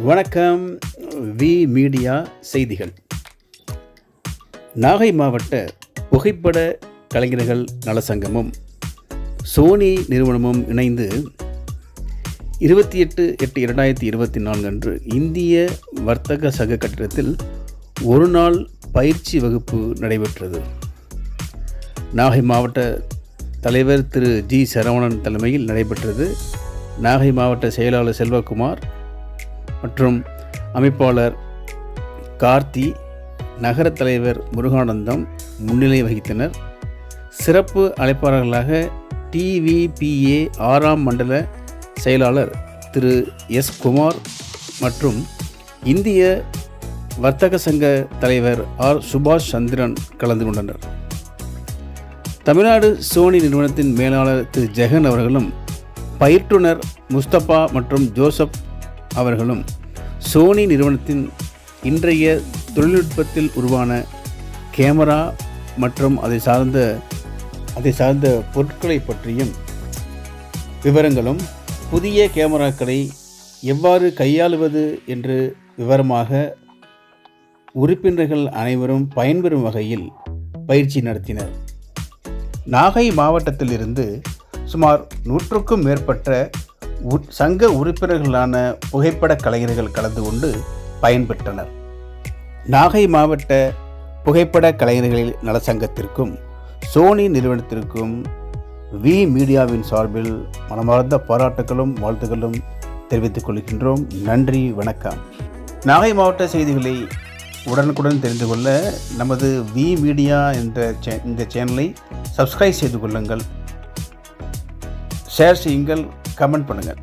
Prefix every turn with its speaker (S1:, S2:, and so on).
S1: வணக்கம். We media செய்திகள். நாகை மாவட்ட புகைப்பட கலைஞர்கள் நலசங்கமும் சோனி நிறுவனமும் இணைந்து 28/8/2024 அன்று இந்திய வர்த்தக சங்க கட்டிடத்தில் ஒரு நாள் பயிற்சி வகுப்பு நடைபெற்றது. நாகை மாவட்ட தலைவர் திரு ஜி சரவணன் தலைமையில் நடைபெற்றது. நாகை மாவட்ட செயலாளர் செல்வகுமார் மற்றும் அமைப்பாளர் கார்த்தி, நகர தலைவர் முருகானந்தம் முன்னிலை வகித்தனர். சிறப்பு அழைப்பாளர்களாக டிவிபிஏ 6ஆம் மண்டல செயலாளர் திரு எஸ் குமார் மற்றும் இந்திய வர்த்தக சங்க தலைவர் ஆர் சுபாஷ் சந்திரன் கலந்து கொண்டனர். தமிழ்நாடு சோனி நிறுவனத்தின் மேலாளர் திரு ஜெகன் அவர்களும் பயிற்றுனர் முஸ்தபா மற்றும் ஜோசப் அவர்களும் சோனி நிறுவனத்தின் இன்றைய தொழில்நுட்பத்தில் உருவான கேமரா மற்றும் அதை சார்ந்த பொருட்களை பற்றியும் விவரங்களும் புதிய கேமராக்களை எவ்வாறு கையாளுவது என்று விவரமாக உறுப்பினர்கள் அனைவரும் பயன்பெறும் வகையில் பயிற்சி நடத்தினர். நாகை மாவட்டத்திலிருந்து சுமார் 100க்கும் மேற்பட்ட சங்க உறுப்பினர்களான புகைப்பட கலைஞர்கள் கலந்து கொண்டு பயன்பெற்றனர். நாகை மாவட்ட புகைப்பட கலைஞர்கள் நலசங்கத்திற்கும் சோனி நிறுவனத்திற்கும் வி மீடியாவின் சார்பில் மனமார்ந்த பாராட்டுகளும் வாழ்த்துக்களும் தெரிவித்துக் கொள்கின்றோம். நன்றி, வணக்கம். நாகை மாவட்ட செய்திகளை உடனுக்குடன் தெரிந்து கொள்ள நமது வி மீடியா என்ற இந்த சேனலை சப்ஸ்கிரைப் செய்து கொள்ளுங்கள், ஷேர் செய்யுங்கள், கமெண்ட் பண்ணுங்கள்.